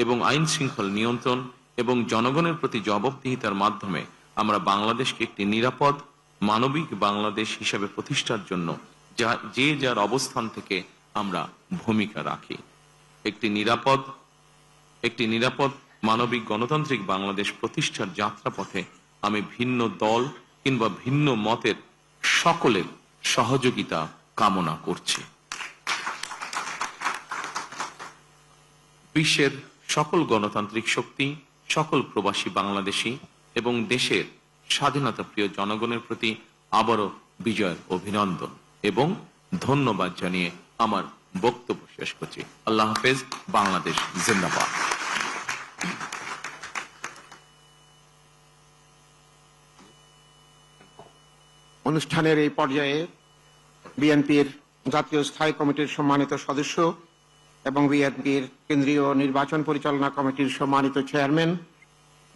এবং আইন শৃঙ্খলা নিয়ন্ত্রণ এবং জনগণের প্রতি জবাবদিহিতার মাধ্যমে আমরা বাংলাদেশকে একটি নিরাপদ মানবিক বাংলাদেশ হিসেবে প্রতিষ্ঠার জন্য যে যার অবস্থান থেকে আমরা ভূমিকা রাখি। একটি নিরাপদ মানবিক গণতান্ত্রিক বাংলাদেশ প্রতিষ্ঠার যাত্রাপথে আমি ভিন্ন দল কিংবা ভিন্ন মতের সকলের সহযোগিতা কামনা করছি। বিশ্বের সকল গণতান্ত্রিক শক্তি, সকল প্রবাসী বাংলাদেশী এবং দেশের স্বাধীনতা প্রিয় জনগণের প্রতি আবারও বিজয়ের অভিনন্দন এবং ধন্যবাদ জানিয়ে আমার বক্তব্য শেষ করছি। আল্লাহ হাফেজ। বাংলাদেশ জিন্দাবাদ। অনুষ্ঠানের এই পর্যায়ে বিএনপির জাতীয় স্থায়ী কমিটির সম্মানিত সদস্য এবং বিএনপির কেন্দ্রীয় নির্বাচন পরিচালনা কমিটির সম্মানিত চেয়ারম্যান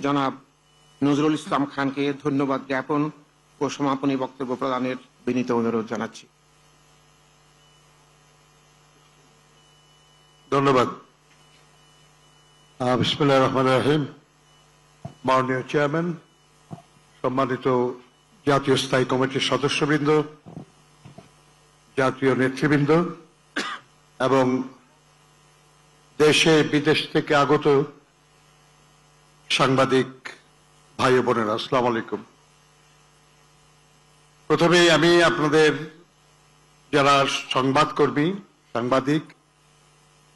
জনাব নজরুল ইসলাম খানকে ধন্যবাদ জ্ঞাপন ও সমাপনী বক্তব্য প্রদানের বিনীত অনুরোধ জানাচ্ছি। ধন্যবাদ। বিসমিল্লাহির রহমানির রহিম। মাননীয় চেয়ারম্যান, সম্মানিত জাতীয় স্থায়ী কমিটির সদস্যবৃন্দ, জাতীয় নেতৃবৃন্দ এবং দেশে বিদেশ থেকে আগত সাংবাদিক ভাই ও বোনেরা, আসসালামু আলাইকুম। প্রথমেই আমি আপনাদের যারা সংবাদকর্মী, সাংবাদিক,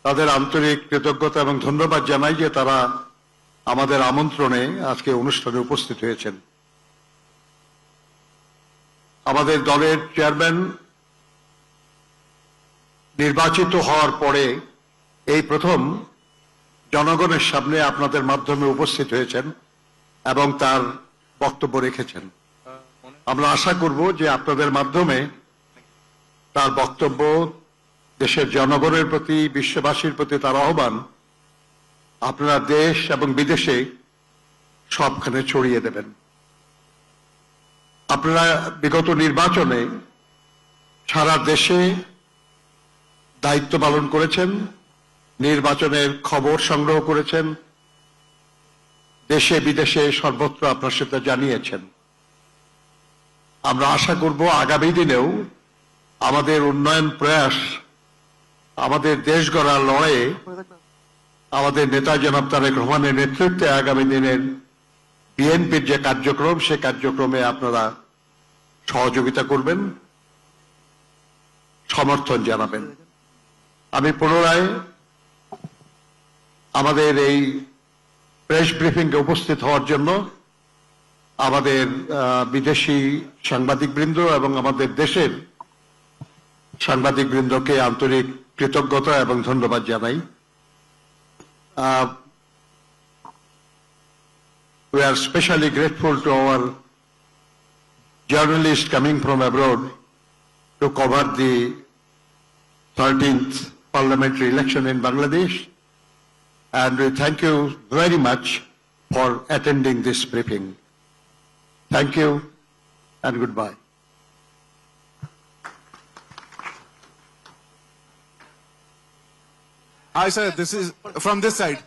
তাদের আন্তরিক কৃতজ্ঞতা এবং ধন্যবাদ জানাই যে তারা আমাদের আমন্ত্রণে আজকে অনুষ্ঠানে উপস্থিত হয়েছেন। আমাদের দলের চেয়ারম্যান নির্বাচিত হওয়ার পরে এই প্রথম জনগণের সামনে আপনাদের মাধ্যমে উপস্থিত হয়েছেন এবং তার বক্তব্য রেখেছেন। আমরা আশা করব যে আপনাদের মাধ্যমে তার বক্তব্য দেশের জনগণের প্রতি, বিশ্ববাসীর প্রতি তার আহ্বান আপনারা দেশ এবং বিদেশে সবখানে ছড়িয়ে দেবেন। আপনারা বিগত নির্বাচনে সারা দেশে দায়িত্ব পালন করেছেন, নির্বাচনের খবর সংগ্রহ করেছেন, দেশে বিদেশে সর্বত্র আপনার সাথে জানিয়েছেন। আমরা আশা করব আগামী দিনেও আমাদের উন্নয়ন প্রয়াস, আমাদের দেশ গড়ার লড়াইয়ে আমাদের নেতা জনাব তারেক রহমানের নেতৃত্বে আগামী দিনের বিএনপির যে কার্যক্রম, সে কার্যক্রমে আপনারা সহযোগিতা করবেন, সমর্থন জানাবেন। আমি পুনরায় আমাদের এই প্রেস ব্রিফিংয়ে উপস্থিত হওয়ার জন্য আমাদের বিদেশি সাংবাদিকবৃন্দ এবং আমাদের দেশের সাংবাদিকবৃন্দকে আন্তরিক কৃতজ্ঞতা এবং ধন্যবাদ জানাই। We are especially grateful to our journalists coming from abroad to cover the 13th parliamentary election in Bangladesh, and we thank you very much for attending this briefing. Thank you and goodbye. Hi, sir. This is from this side.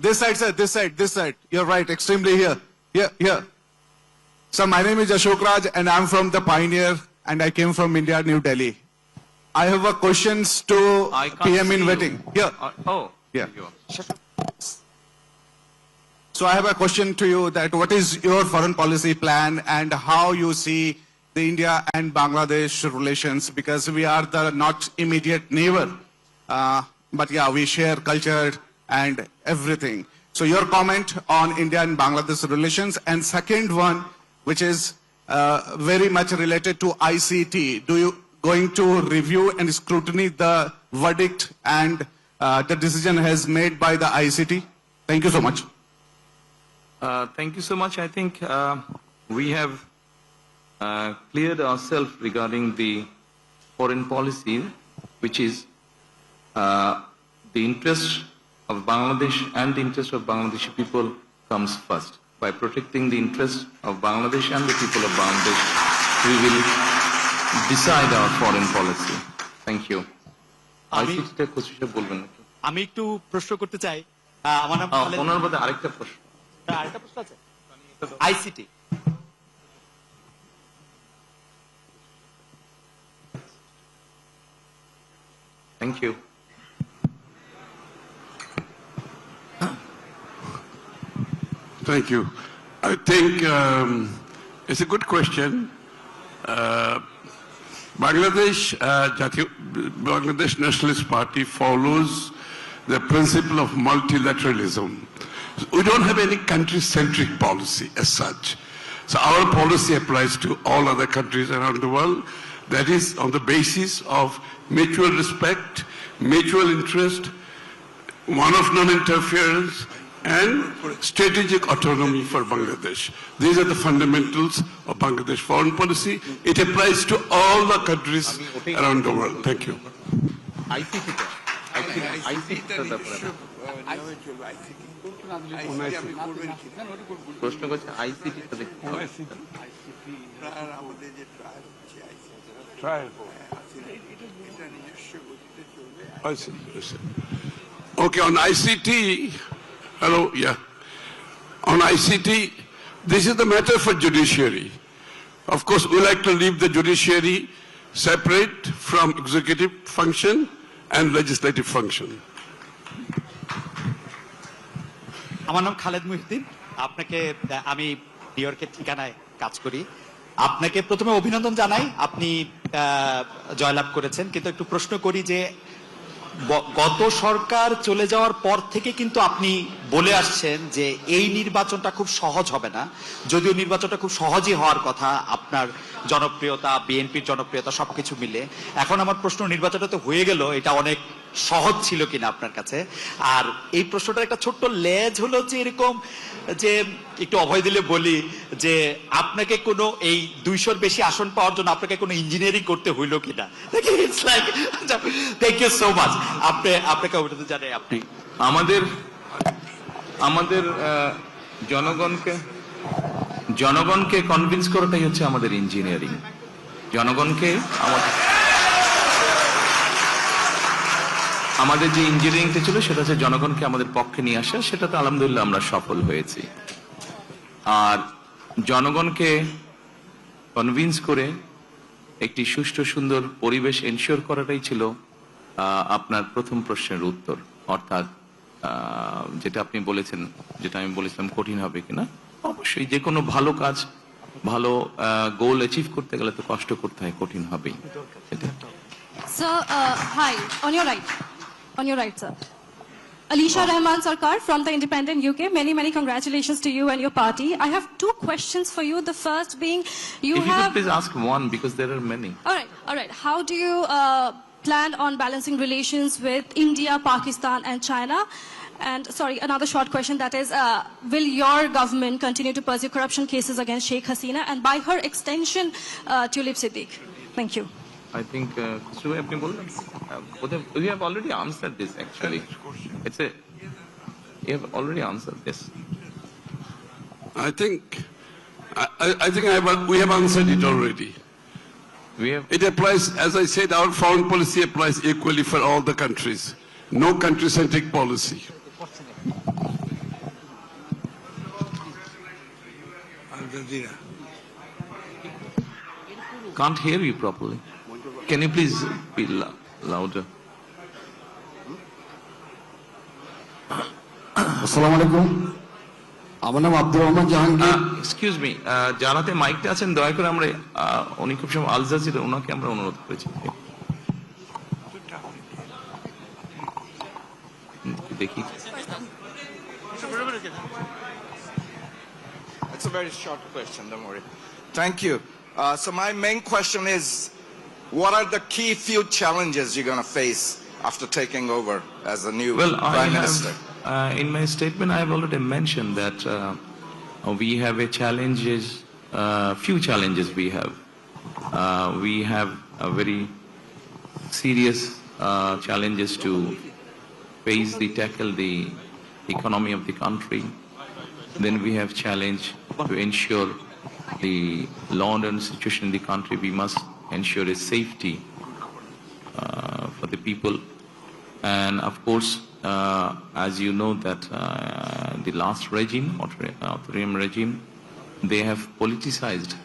This side, sir. This side. This side. You're right. Extremely here. Here. So my name is Ashok Raj, and I'm from the Pioneer, and I came from India, New Delhi. I have a questions to PM in waiting. Here. Yeah. So I have a question to you that what is your foreign policy plan and how you see the India and Bangladesh relations, because we are the not immediate neighbor. But yeah, we share culture and everything. So your comment on India and Bangladesh relations. And second one, which is very much related to ICT. Do you going to review and scrutiny the verdict and the decision has made by the ICT? Thank you so much. Thank you so much. I think we have cleared ourselves regarding the foreign policy, which is the interest of Bangladesh and the interest of Bangladeshi people comes first. By protecting the interest of Bangladesh and the people of Bangladesh, we will decide our foreign policy. Thank you. আমি একটু প্রশ্ন করতে চাই আমার নাম খালেদ। ওনার মধ্যে আরেকটা প্রশ্ন। আরেকটা প্রশ্ন আছে, ICT. Thank you. Thank you. I think it's a good question. Bangladesh Nationalist Party follows the principle of multilateralism. We don't have any country-centric policy as such. So our policy applies to all other countries around the world. That is on the basis of mutual respect, mutual interest, one of non-interference, and strategic autonomy for Bangladesh. These are the fundamentals of Bangladesh foreign policy. It applies to all the countries around the world. Thank you. প্রশ্ন করছে ICT তে Okay, on ICT, hello, yeah. On ICT, this is the matter for judiciary. Of course, we like to leave the judiciary separate from executive function and legislative function. আমার নাম খালেদ মুহিউদ্দিন। আপনাকে আমি new ইয়র্কের ঠিকানায় কাজ করি। আপনাকে প্রথমে অভিনন্দন জানাই, আপনি জয়লাভ করেছেন, কিন্তু একটু প্রশ্ন করি যে গত সরকার চলে যাওয়ার পর থেকে কিন্তু আপনি বলে আসছেন যে এই নির্বাচনটা খুব সহজ হবে না, যদিও নির্বাচনটা খুব সহজই হওয়ার কথা, আপনার জনপ্রিয়তা, বিএনপির জনপ্রিয়তা সবকিছু মিলে। এখন আমার প্রশ্ন, নির্বাচনটা তো হয়ে গেল, এটা অনেক সহজ ছিল কিনা আপনার কাছে? আর এই প্রশ্নটার একটা ছোট্ট লেজ হলো যে এরকম, যে একটু অভয় দিলে বলি যে আপনাকে কোনো এই 200-র বেশি আসন পাওয়ার জন্য আপনাকে কোনো ইঞ্জিনিয়ারিং করতে হইলো কিনা? It's like, thank you so much. আপনাকে অভিনন্দন জানাই। আপনি আমাদের জনগণকে কনভিন্স করাটাই হচ্ছে আমাদের ইঞ্জিনিয়ারিং। জনগণকে আমাদের যে ইঞ্জিনিয়ারিংটা ছিল সেটা হচ্ছে জনগণকে আমাদের পক্ষে নিয়ে আসা, সেটাতে আলহামদুলিল্লাহ আমরা সফল হয়েছি। আর জনগণকে কনভিন্স করে একটি সুষ্ঠু সুন্দর পরিবেশ এনশিওর করাটাই ছিল আপনার প্রথম প্রশ্নের উত্তর। অর্থাৎ যেটা আপনি বলেছেন, যেটা আমি বলেছিলাম কঠিন হবে কিনা, অবশ্যই যে কোনো ভালো কাজ, ভালো গোল অ্যাচিভ করতে গেলে তো কষ্ট করতে হয়, কঠিন হবেই। Sir, hi, on your right, sir. Alisha Rahman Sarkar from the Independent UK. Many congratulations to you and your party. I have two questions for you. The first being, If you could please ask one, because there are many. All right. How do you plan on balancing relations with India, Pakistan, and China? And sorry, another short question, that is, will your government continue to pursue corruption cases against Sheikh Hasina and by her extension, Tulip Siddiq? Thank you. I think we have already answered this actually. You have already answered this. I think we have answered it already. It applies, as I said, our foreign policy applies equally for all the countries. No country-centric policy. Can't hear you properly. Can you please be louder? আসসালামু আলাইকুম, আমার নাম Abdur Rahman Jahangir. Excuse me, যারাতে মাইকটা আছেন দয়া করে, আমরা উনি খুব সময় আল জাজিরা, ওনাকে আমরা অনুরোধ করেছি দেখি। It's a very short question, don't worry. Thank you. So my main question is, what are the key few challenges you're going to face after taking over as the new Prime Minister? In my statement, I have already mentioned that we have few challenges we have. We have a very serious challenges to tackle the economy of the country. Then we have challenge to ensure the law and order situation in the country. We must ensure a safety for the people, and of course as you know that the last regime, authoritarian regime, they have politicized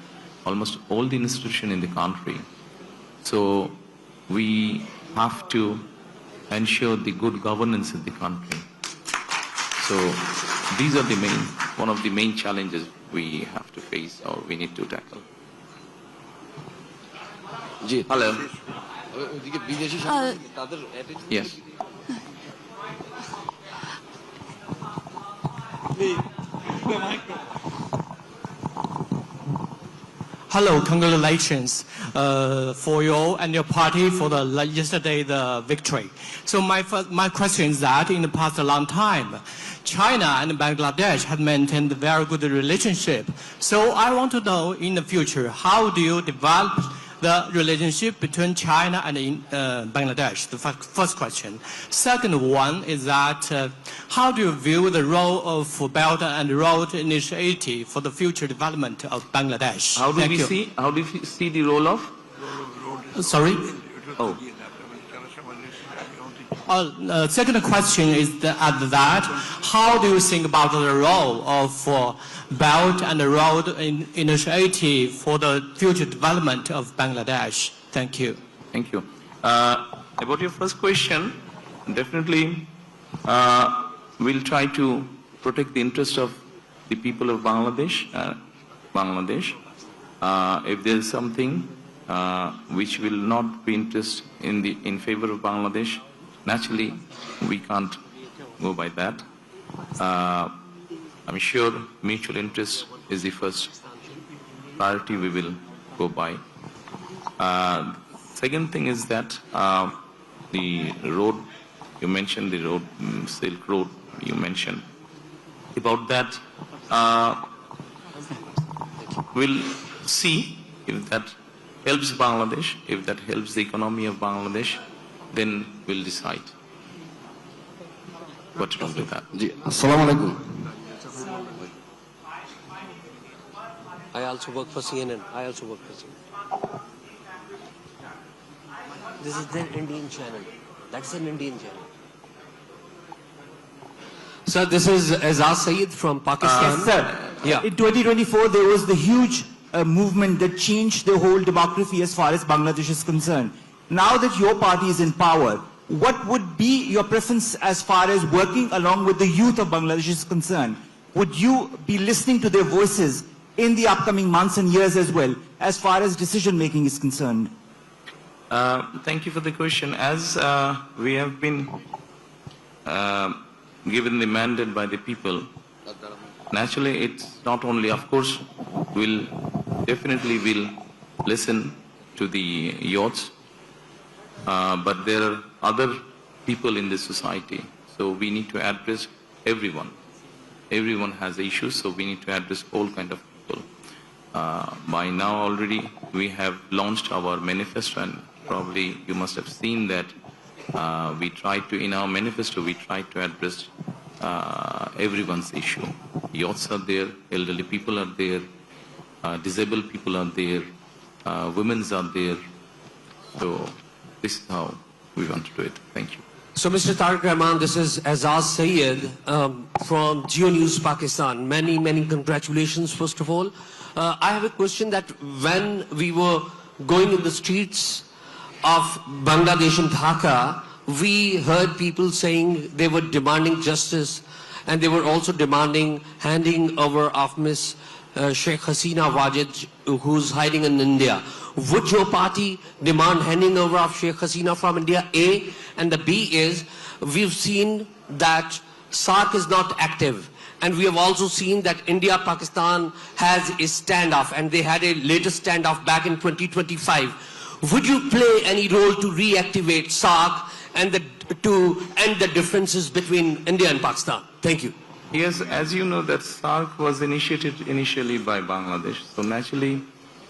almost all the institutions in the country. So we have to ensure the good governance in the country. So these are one of the main challenges we have to face or we need to tackle. Hello. Yes. Hello, congratulations for you and your party for the victory. So my question is that in the past long time, China and Bangladesh have maintained a very good relationship. So I want to know in the future, how do you develop the relationship between China and Bangladesh? The first question. Second one is that how do you view the role of Belt and Road Initiative for the future development of Bangladesh? How do we see the role of? Sorry? Oh. Second question is that how do you think about the role of Belt and Road Initiative for the future development of Bangladesh? Thank you. Thank you. About your first question, definitely we'll try to protect the interest of the people of Bangladesh. If there is something which will not be in favor of Bangladesh, naturally we can't go by that. I'm sure mutual interest is the first priority we will go by. Second thing is that the road, you mentioned the road, Silk Road, you mentioned. About that, we'll see if that helps Bangladesh, if that helps the economy of Bangladesh, then we'll decide what to do with that. Assalamu alaikum. I also work for CNN. This is their Indian channel. That's an Indian channel. Sir, this is Azaz Sayed from Pakistan. Sir, Yeah. in 2024 there was the huge movement that changed the whole demography as far as Bangladesh is concerned. Now that your party is in power, what would be your preference as far as working along with the youth of Bangladesh is concerned? Would you be listening to their voices in the upcoming months and years as well, as far as decision making is concerned? Thank you for the question. As we have been given the mandate by the people, naturally it's not only, of course, we'll listen to the youths, but there are other people in this society, so we need to address everyone. Everyone has issues, so we need to address all kind of people. By now already we have launched our manifesto, and probably you must have seen that in our manifesto we try to address everyone's issue. Youths are there, elderly people are there, disabled people are there, women are there. So this is how we want to do it. Thank you. So, Mr. Tariq Rahman, this is Azaz Sayed from Geo News Pakistan. Many, many congratulations, first of all. I have a question that when we were going in the streets of Bangladesh and Dhaka, we heard people saying they were demanding justice, and they were also demanding handing over of Miss Sheikh Hasina Wajid, who's hiding in India. Would your party demand handing over of Sheikh Hasina from India? A. And the B is, we've seen that SARC is not active. And we have also seen that India-Pakistan has a standoff, and they had a latest standoff back in 2025. Would you play any role to reactivate SARC and to end the differences between India and Pakistan? Thank you. Yes, as you know, that SARC was initiated initially by Bangladesh. So naturally,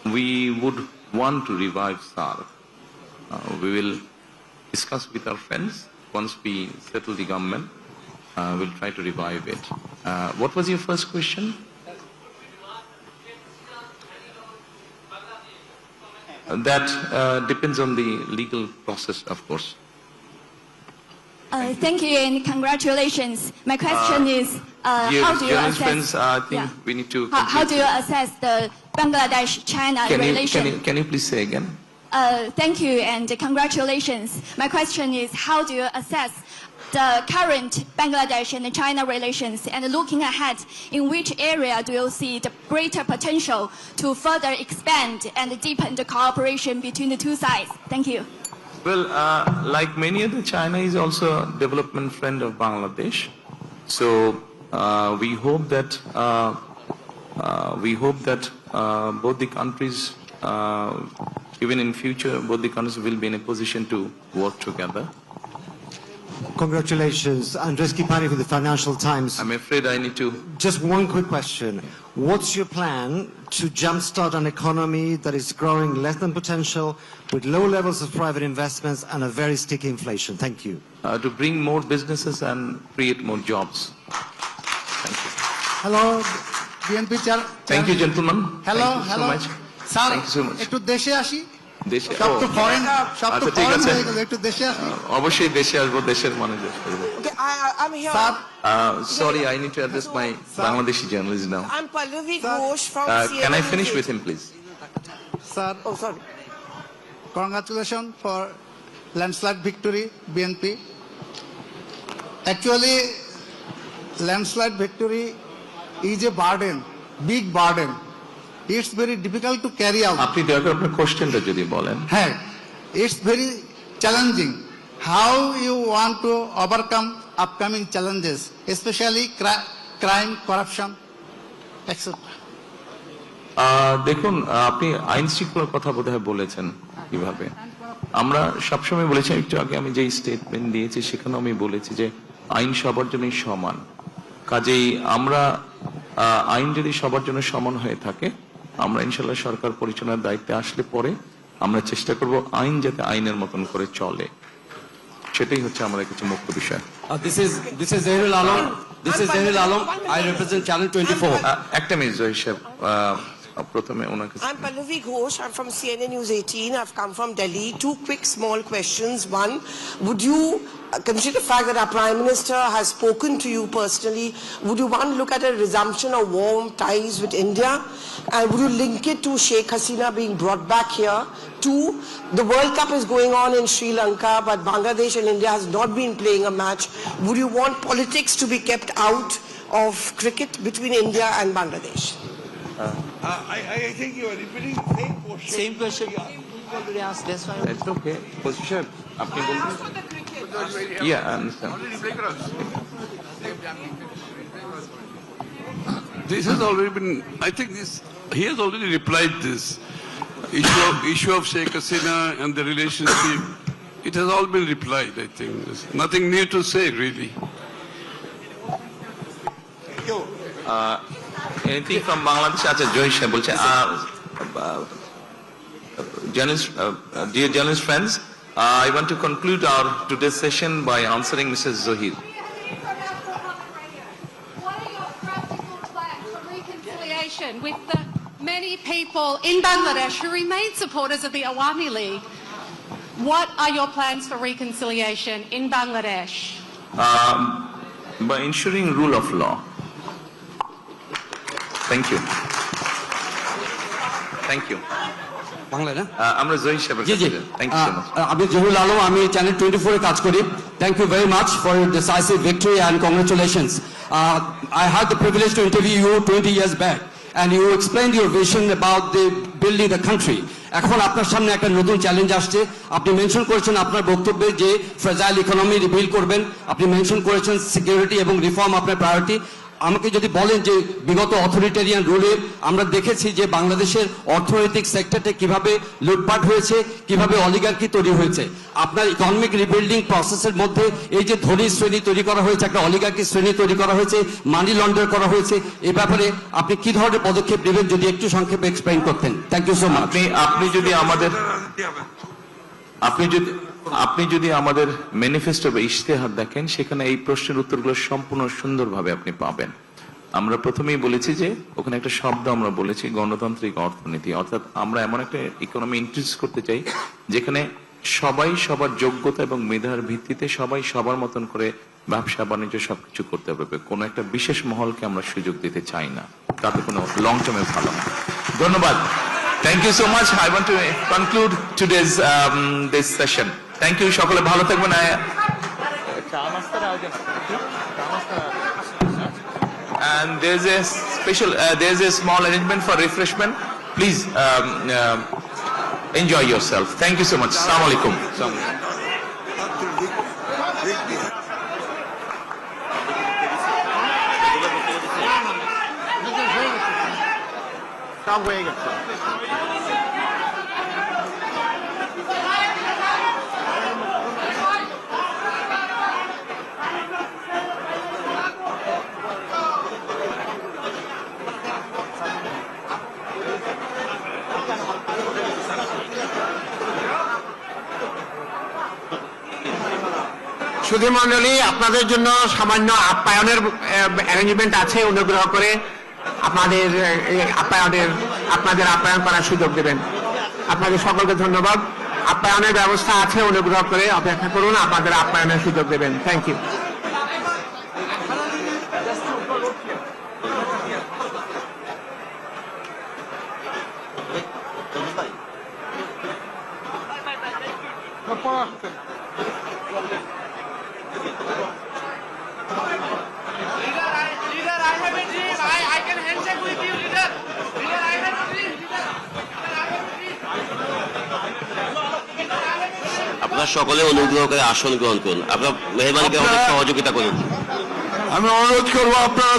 we would want to revive SARC. We will discuss with our friends. Once we settle the government, we'll try to revive it. What was your first question? That depends on the legal process, of course. Thank you and congratulations. My question is, Dear how do you journalist assess? friends, I think we need to. How do you assess the Bangladesh-China relation? Can you please say again? Thank you and congratulations. My question is, how do you assess the current Bangladesh and China relations, and looking ahead, in which area do you see the greater potential to further expand and deepen the cooperation between the two sides? Thank you. Well, like many other, China is also a development friend of Bangladesh. So we hope that both the countries, even in future, both the countries will be in a position to work together. Congratulations, Andres Kipani from the Financial Times. I'm afraid I need to. Just one quick question. What's your plan to jumpstart an economy that is growing less than potential, with low levels of private investments and a very sticky inflation? Thank you. To bring more businesses and create more jobs. Thank you. Hello, BNP chair. Thank you, gentlemen. Hello, Thank you hello. so much. Sir, Thank you so much. একটু দেশে আসি। দেশে সব তো foreign, সব তো আচ্ছা, ঠিক ফরেন আছে। হয়ে গেল, একটু দেশে আসি। অবশ্যই দেশে আসবো, দেশের মানুষ করবো। I'm here. Sir, Sorry, I need to address my Bangladeshi journalist now. I'm Pallavi Ghosh from Can I CNN finish News with him, please? sir, Oh, sorry. congratulations for landslide victory, BNP. Actually, landslide victory is a burden, big burden. It's very difficult to carry out. আপনি দয়া করে আপনার কোশ্চেনটা যদি বলেন। Hey, it's very challenging. How you want to overcome upcoming challenges, especially crime, corruption, etc. দেখুন, আপনি আইন শৃঙ্খলার কথা বোধহয় বলেছেন কিভাবে। আমরা সবসময় বলেছি, একটু আগে আমি যে স্টেটমেন্ট দিয়েছি সেখানে আমি বলেছি যে আইন সবার জন্যই সমান। কাজেই আমরা আইন যদি সবার জন্য সমান হয়ে থাকে, আমরা ইনশাল্লাহ সরকার পরিচালনার দায়িত্বে আসলে পরে আমরা চেষ্টা করব আইন যাতে আইনের মতন করে চলে, সেটাই হচ্ছে আমাদের কিছু মুখ্য বিষয়। This is Zairul Alam. This is Zairul Alam. I represent Channel 24. একটা মিনিট জহির সাহেব, প্রথমে ওনাকে। I'm Pallavi Ghosh. I'm from CNN News 18. I've come from Delhi. Two quick small questions. One, would you consider the fact that our Prime Minister has spoken to you personally, would you want to look at a resumption of warm ties with India? And would you link it to Sheikh Hasina being brought back here? Two, the World Cup is going on in Sri Lanka, but Bangladesh and India has not been playing a match. Would you want politics to be kept out of cricket between India and Bangladesh? I think you are repeating the same question. Same question. Already asked. That's why. That's okay. Position সাহেব, আপনি বলুন। Yeah, I understand. This has already been, I think he has already replied this. Issue of Sheikh Hasina and the relationship, it has all been replied, I think. There's nothing new to say, really. Anything from Bangladesh? আচ্ছা, জহির সাহেব বলছে, dear journalist friends, I want to conclude our today's session by answering Mrs. Zohir. What are your practical plans for reconciliation with the many people in Bangladesh who remain supporters of the Awami League? What are your plans for reconciliation in Bangladesh? By ensuring rule of law. Thank you. Thank you. বাংলায় না? আমরা জহির সাহেবের জি জি, কাছে। Thank you so much. আমি জহুরুল আলম, আমি channel 24 এ কাজ করি। Thank you very much for your decisive victory and congratulations. I had the privilege to interview you 20 years back and you explained your vision about the building the country. এখন আপনার সামনে একটা নতুন challenge আসছে। আপনি mention করেছেন আপনার বক্তব্যে যে ফ্রেজাইল ইকোনমি রিবিল্ড করবেন, আপনি মেনশন করেছেন সিকিউরিটি এবং রিফর্ম আপনার প্রায়োরিটি। আমাকে যদি বলেন যে বিগত অথরিটেরিয়ান রুলে আমরা দেখেছি যে বাংলাদেশের অর্থনৈতিক সেক্টরটা কিভাবে লুটপাট হয়েছে, কিভাবে অলিগার্কি তৈরি হয়েছে, আপনার ইকোনমিক রিবিল্ডিং প্রসেসের মধ্যে এই যে ধনী শ্রেণী তৈরি করা হয়েছে, একটা অলিগার্কি শ্রেণী তৈরি করা হয়েছে, মানি লন্ডার করা হয়েছে, এই ব্যাপারে আপনি কি ধরনের পদক্ষেপ নেবেন যদি একটু সংক্ষেপে এক্সপ্লেইন করতেন? Thank you so much. আপনি যদি আমাদের ম্যানিফেস্টো বা ইশতেহার দেখেন, সেখানে এই প্রশ্নের উত্তরগুলো সম্পূর্ণ সুন্দরভাবে আপনি পাবেন। আমরা প্রথমেই বলেছি যে ওখানে একটা শব্দ আমরা বলেছি গণতান্ত্রিক অর্থনীতি, অর্থাৎ আমরা এমন একটা ইকোনমি ইন্ট্রোডিউস করতে চাই যেখানে সবাই সবার যোগ্যতা এবং মেধার ভিত্তিতে সবাই সবার মতন করে ব্যবসা বাণিজ্য সবকিছু করতে পারবে। কোনো একটা বিশেষ মহলকে আমরা সুযোগ দিতে চাই না, তাতে কোনো লং টার্মে ভালো না। ধন্যবাদ। Thank you so much. I want to conclude today's this session. Thank you. সকলে ভালো থাকবেন। And there's a small arrangement for refreshment. Please enjoy yourself. Thank you so much. Assalamu alaikum. সব হয়ে গেছে। সুধী মণ্ডলী, আপনাদের জন্য সামান্য আপ্যায়নের অ্যারেঞ্জমেন্ট আছে, অনুগ্রহ করে আপনাদের আপ্যায়ন করার সুযোগ দেবেন। আপনাদের সকলকে ধন্যবাদ। আপ্যায়নের ব্যবস্থা আছে, অনুগ্রহ করে অপেক্ষা করুন, আপনাদের আপ্যায়নের সুযোগ দেবেন। Thank you. আপনারা সকলে অনুগ্রহ করে আসন গ্রহণ করুন। আপনার মেহমানকে আমাদের সহযোগিতা করুন। আমি অনুরোধ করবো আপনারা